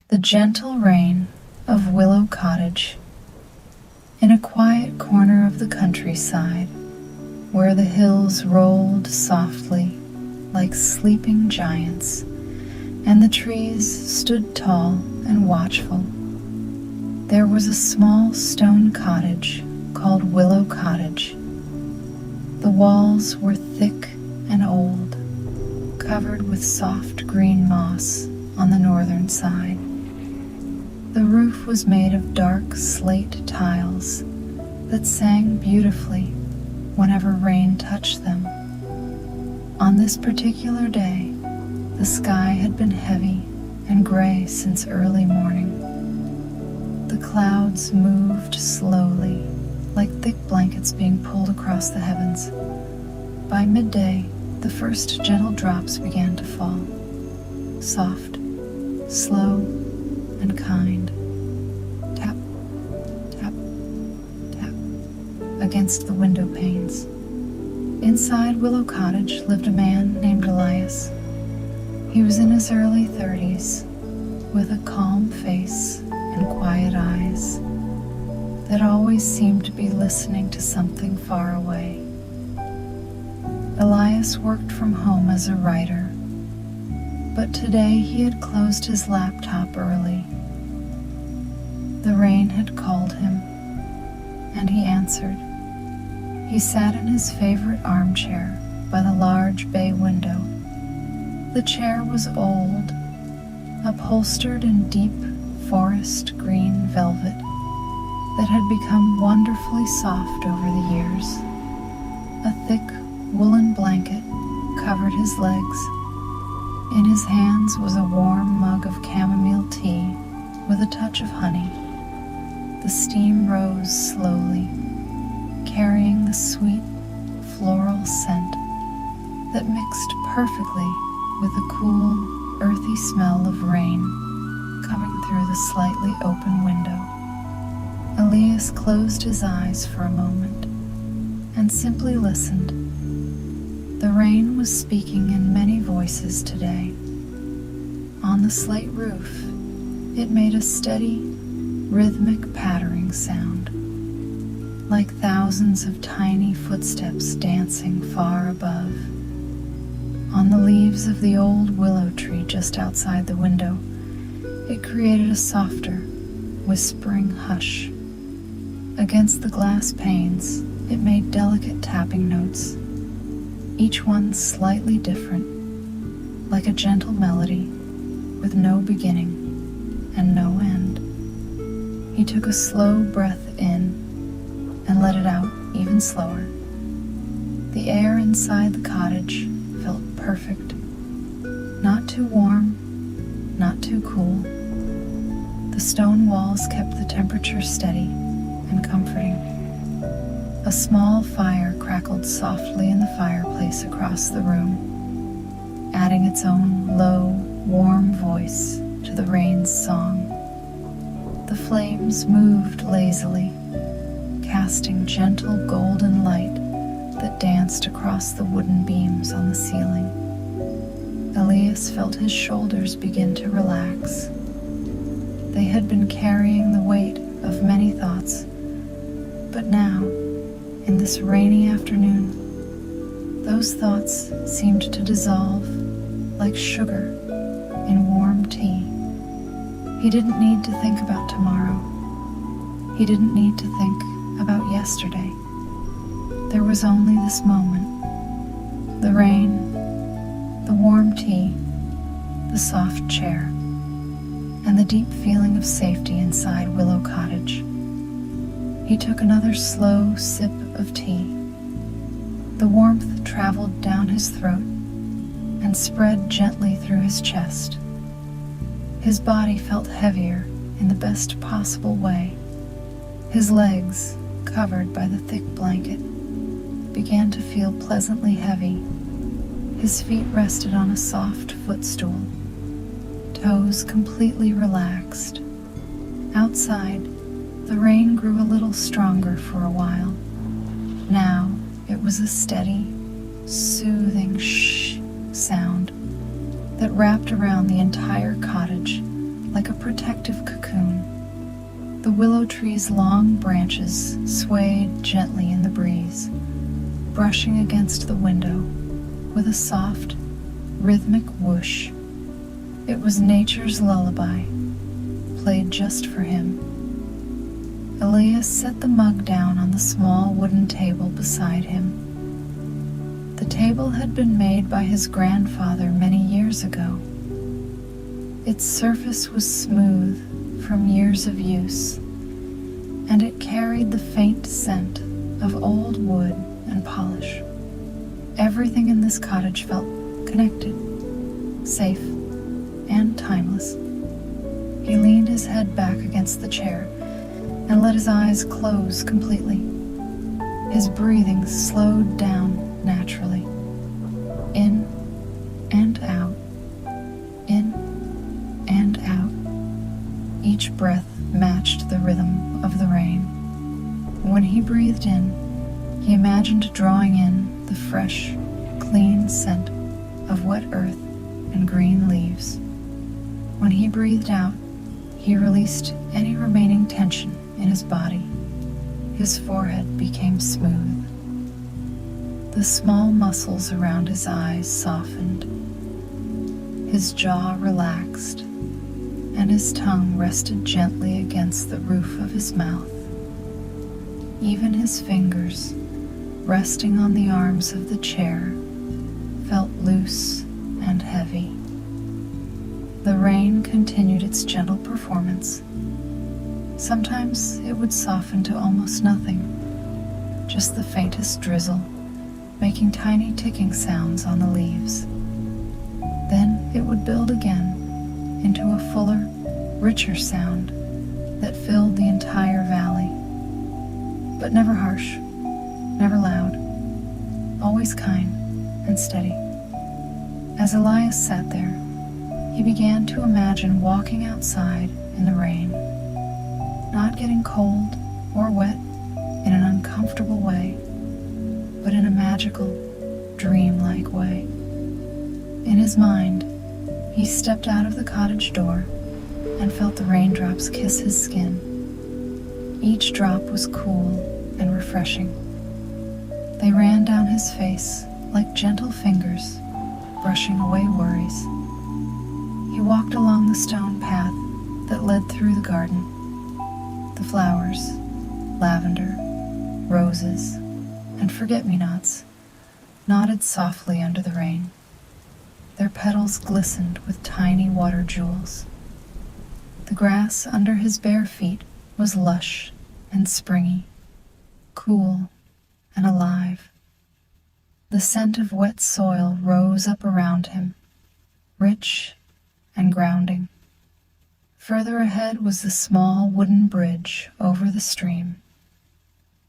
The gentle rain of Willow Cottage. In a quiet corner of the countryside, where the hills rolled softly like sleeping giants, and the trees stood tall and watchful, there was a small stone cottage called Willow Cottage. The walls were thick and old, covered with soft green moss on the northern side. The roof was made of dark slate tiles that sang beautifully whenever rain touched them. On this particular day, the sky had been heavy and gray since early morning. The clouds moved slowly, like thick blankets being pulled across the heavens. By midday, the first gentle drops began to fall, soft, slow, and kind. Tap, tap, tap against the window panes. Inside Willow Cottage lived a man named Elias. He was in his early 30s, with a calm face and quiet eyes that always seemed to be listening to something far away. Elias worked from home as a writer, but today he had closed his laptop early. The rain had called him, and he answered. He sat in his favorite armchair by the large bay window. The chair was old, upholstered in deep forest green velvet that had become wonderfully soft over the years. A thick woolen blanket covered his legs. In his hands was a warm mug of chamomile tea with a touch of honey. The steam rose slowly, carrying the sweet floral scent that mixed perfectly with the cool, earthy smell of rain coming through the slightly open window. Elias closed his eyes for a moment and simply listened. The rain was speaking in many voices today. On the slate roof, it made a steady, rhythmic pattering sound, like thousands of tiny footsteps dancing far above. On the leaves of the old willow tree just outside the window, it created a softer, whispering hush. Against the glass panes, it made delicate tapping notes, each one slightly different, like a gentle melody with no beginning and no end. He took a slow breath in and let it out even slower. The air inside the cottage felt perfect, not too warm, not too cool. The stone walls kept the temperature steady and comforting. A small fire crackled softly in the fireplace across the room, adding its own low, warm voice to the rain's song. The flames moved lazily, casting gentle golden light that danced across the wooden beams on the ceiling. Elias felt his shoulders begin to relax. They had been carrying the weight of many thoughts, but now, in this rainy afternoon, those thoughts seemed to dissolve like sugar in warm tea. He didn't need to think about tomorrow. He didn't need to think about yesterday. There was only this moment. The rain, the warm tea, the soft chair, and the deep feeling of safety inside Willow Cottage. He took another slow sip of tea. The warmth traveled down his throat and spread gently through his chest. His body felt heavier in the best possible way. His legs, covered by the thick blanket, began to feel pleasantly heavy. His feet rested on a soft footstool, toes completely relaxed. Outside, the rain grew a little stronger for a while. Now it was a steady, soothing shh sound that wrapped around the entire cottage like a protective cocoon. The willow tree's long branches swayed gently in the breeze, brushing against the window with a soft, rhythmic whoosh. It was nature's lullaby, played just for him. Elias set the mug down on the small wooden table beside him. The table had been made by his grandfather many years ago. Its surface was smooth from years of use, and it carried the faint scent of old wood and polish. Everything in this cottage felt connected, safe, and timeless. He leaned his head back against the chair and let his eyes close completely. His breathing slowed down naturally. In and out, in and out. Each breath matched the rhythm of the rain. When he breathed in, he imagined drawing in the fresh, clean scent of wet earth and green leaves. When he breathed out, he released any remaining tension in his body. His forehead became smooth. The small muscles around his eyes softened. His jaw relaxed, and his tongue rested gently against the roof of his mouth. Even his fingers, resting on the arms of the chair, felt loose and heavy. The rain continued its gentle performance. Sometimes it would soften to almost nothing, just the faintest drizzle, making tiny ticking sounds on the leaves. Then it would build again into a fuller, richer sound that filled the entire valley. But never harsh, never loud, always kind and steady. As Elias sat there, he began to imagine walking outside in the rain, not getting cold or wet in an uncomfortable way, but in a magical, dreamlike way. In his mind, he stepped out of the cottage door and felt the raindrops kiss his skin. Each drop was cool and refreshing. They ran down his face like gentle fingers, brushing away worries. He walked along the stone path that led through the garden. The flowers, lavender, roses, and forget-me-nots, nodded softly under the rain. Their petals glistened with tiny water jewels. The grass under his bare feet was lush and springy, cool and alive. The scent of wet soil rose up around him, rich and grounding. Further ahead was the small wooden bridge over the stream.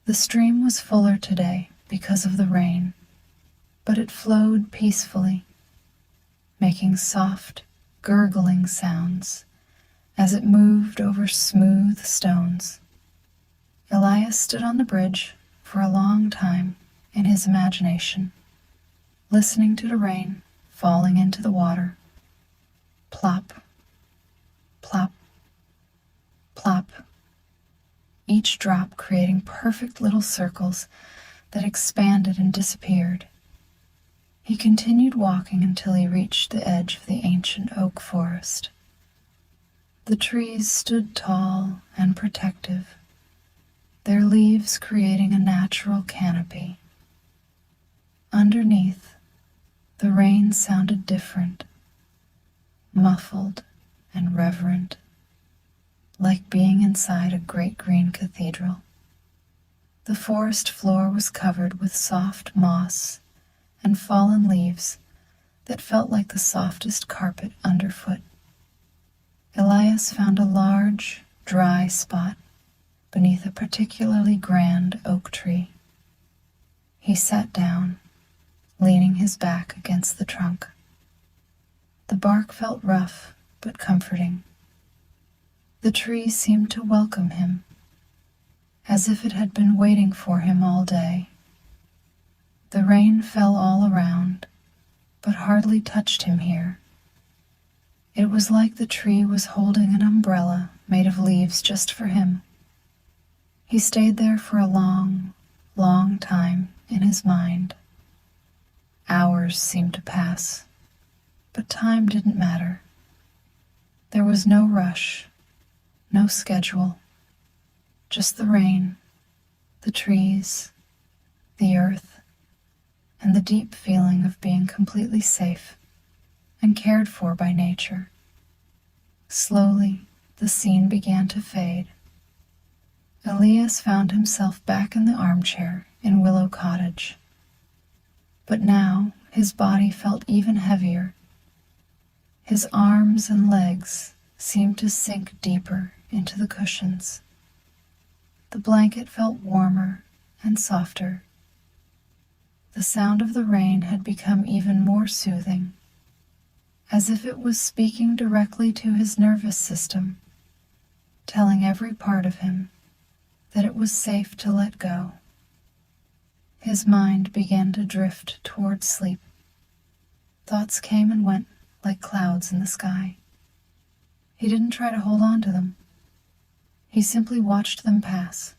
The stream was fuller today because of the rain, but it flowed peacefully, making soft, gurgling sounds as it moved over smooth stones. Elias stood on the bridge for a long time in his imagination, listening to the rain falling into the water. Plop, plop, plop, each drop creating perfect little circles that expanded and disappeared. He continued walking until he reached the edge of the ancient oak forest. The trees stood tall and protective, their leaves creating a natural canopy. Underneath, the rain sounded different, muffled and reverent, like being inside a great green cathedral. The forest floor was covered with soft moss and fallen leaves that felt like the softest carpet underfoot. Elias found a large, dry spot beneath a particularly grand oak tree. He sat down, leaning his back against the trunk. The bark felt rough but comforting. The tree seemed to welcome him, as if it had been waiting for him all day. The rain fell all around, but hardly touched him here. It was like the tree was holding an umbrella made of leaves just for him. He stayed there for a long, long time in his mind. Hours seemed to pass, but time didn't matter. There was no rush, no schedule, just the rain, the trees, the earth, and the deep feeling of being completely safe and cared for by nature. Slowly, the scene began to fade. Elias found himself back in the armchair in Willow Cottage. But now his body felt even heavier. His arms and legs seemed to sink deeper into the cushions. The blanket felt warmer and softer. The sound of the rain had become even more soothing, as if it was speaking directly to his nervous system, telling every part of him that it was safe to let go. His mind began to drift toward sleep. Thoughts came and went like clouds in the sky. He didn't try to hold on to them. He simply watched them pass.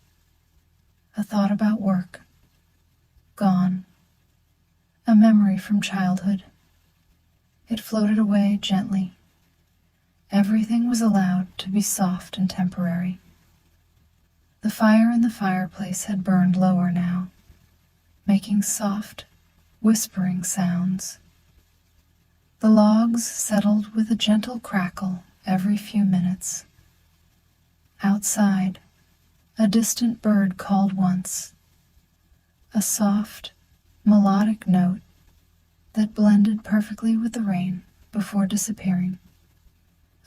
A thought about work. Gone. A memory from childhood. It floated away gently. Everything was allowed to be soft and temporary. The fire in the fireplace had burned lower now, making soft, whispering sounds. The logs settled with a gentle crackle every few minutes. Outside, a distant bird called once, a soft, melodic note that blended perfectly with the rain before disappearing.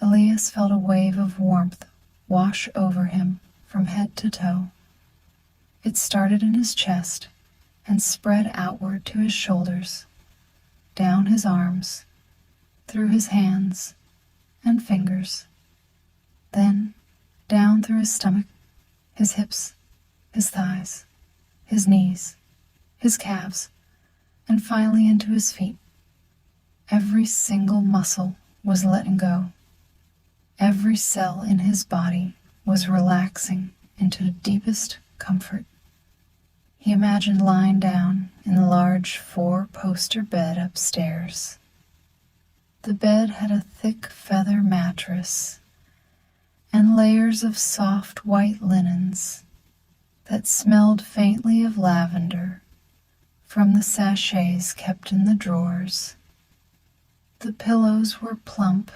Elias felt a wave of warmth wash over him from head to toe. It started in his chest and spread outward to his shoulders, down his arms, through his hands and fingers, then down through his stomach, his hips, his thighs, his knees, his calves, and finally into his feet. Every single muscle was letting go. Every cell in his body was relaxing into the deepest comfort. He imagined lying down in the large 4-poster bed upstairs. The bed had a thick feather mattress and layers of soft white linens that smelled faintly of lavender from the sachets kept in the drawers. The pillows were plump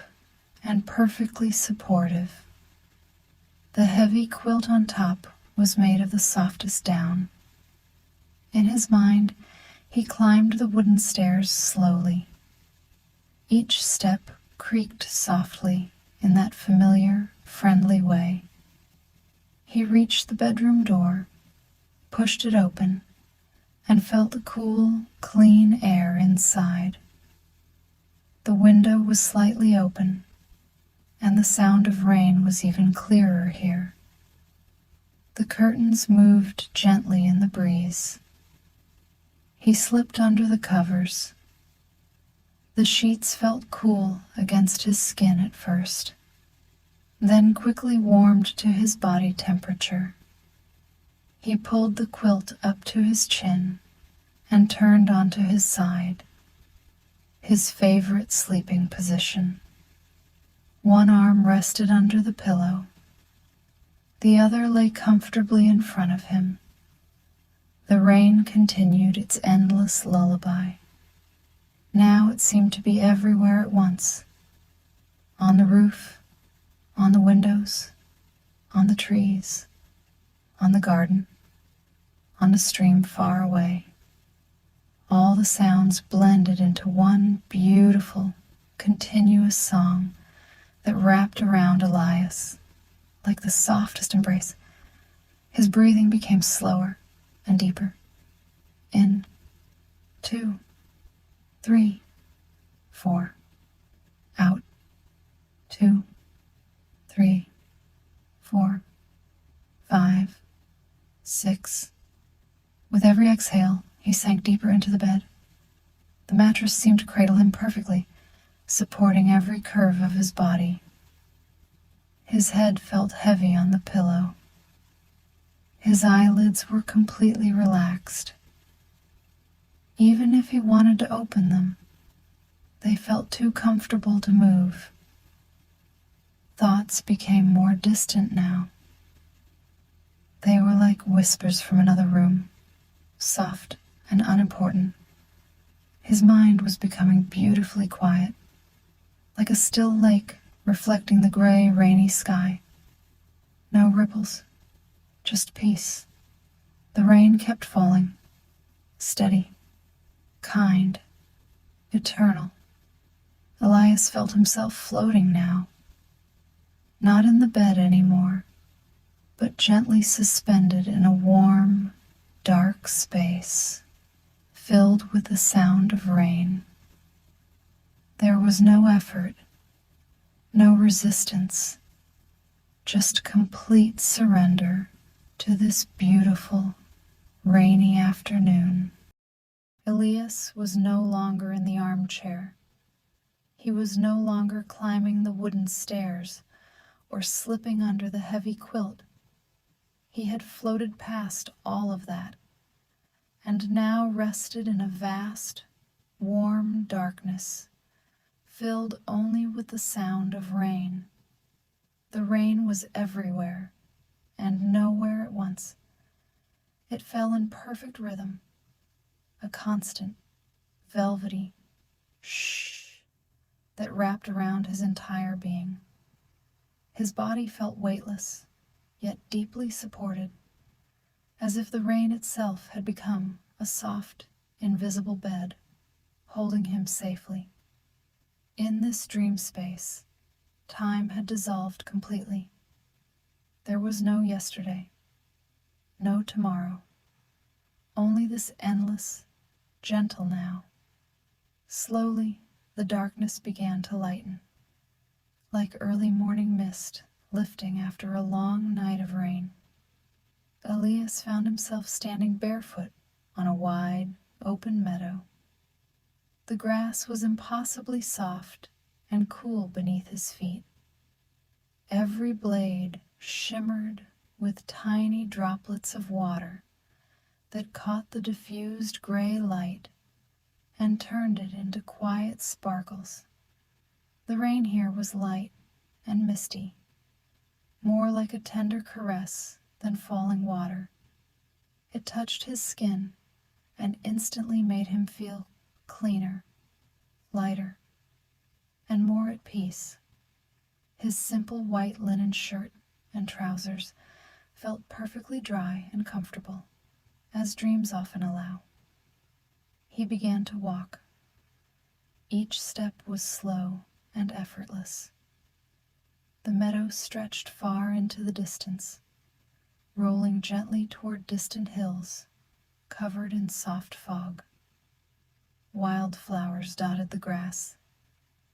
and perfectly supportive. The heavy quilt on top was made of the softest down. In his mind, he climbed the wooden stairs slowly. Each step creaked softly in that familiar, friendly way. He reached the bedroom door, pushed it open, and felt the cool, clean air inside. The window was slightly open, and the sound of rain was even clearer here. The curtains moved gently in the breeze. He slipped under the covers. The sheets felt cool against his skin at first, then quickly warmed to his body temperature. He pulled the quilt up to his chin and turned onto his side, his favorite sleeping position. One arm rested under the pillow. The other lay comfortably in front of him. The rain continued its endless lullaby. Now it seemed to be everywhere at once. On the roof, on the windows, on the trees, on the garden, on the stream far away. All the sounds blended into one beautiful, continuous song that wrapped around Elias like the softest embrace. His breathing became slower and deeper. In, 2, 3, 4. Out, 2, 3, 4, 5, 6. With every exhale, he sank deeper into the bed. The mattress seemed to cradle him perfectly, supporting every curve of his body. His head felt heavy on the pillow. His eyelids were completely relaxed. Even if he wanted to open them, they felt too comfortable to move. Thoughts became more distant now. They were like whispers from another room, soft and unimportant. His mind was becoming beautifully quiet, like a still lake reflecting the gray, rainy sky. No ripples, just peace. The rain kept falling, steady, kind, eternal. Elias felt himself floating now, not in the bed anymore, but gently suspended in a warm, dark space filled with the sound of rain. There was no effort, no resistance, just complete surrender to this beautiful, rainy afternoon. Elias was no longer in the armchair. He was no longer climbing the wooden stairs or slipping under the heavy quilt. He had floated past all of that and now rested in a vast, warm darkness, filled only with the sound of rain. The rain was everywhere and nowhere at once. It fell in perfect rhythm, a constant, velvety shh that wrapped around his entire being. His body felt weightless, yet deeply supported, as if the rain itself had become a soft, invisible bed, holding him safely. In this dream space, time had dissolved completely. There was no yesterday, no tomorrow, only this endless, gentle now. Slowly, the darkness began to lighten, like early morning mist lifting after a long night of rain. Elias found himself standing barefoot on a wide, open meadow. The grass was impossibly soft and cool beneath his feet. Every blade shimmered with tiny droplets of water that caught the diffused gray light and turned it into quiet sparkles. The rain here was light and misty, more like a tender caress than falling water. It touched his skin and instantly made him feel cleaner, lighter, and more at peace. His simple white linen shirt and trousers felt perfectly dry and comfortable, as dreams often allow. He began to walk. Each step was slow and effortless. The meadow stretched far into the distance, rolling gently toward distant hills, covered in soft fog. Wildflowers dotted the grass,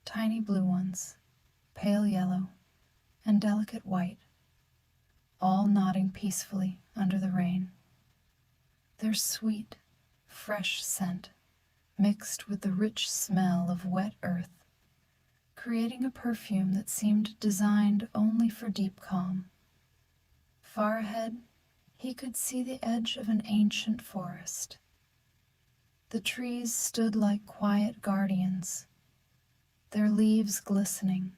tiny blue ones, pale yellow, and delicate white, all nodding peacefully under the rain. Their sweet, fresh scent mixed with the rich smell of wet earth, creating a perfume that seemed designed only for deep calm. Far ahead, he could see the edge of an ancient forest. The trees stood like quiet guardians, their leaves glistening.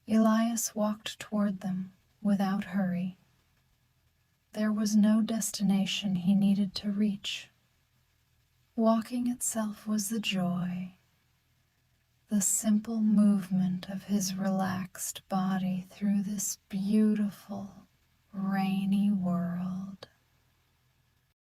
Elias walked toward them without hurry. There was no destination he needed to reach. Walking itself was the joy, the simple movement of his relaxed body through this beautiful, rainy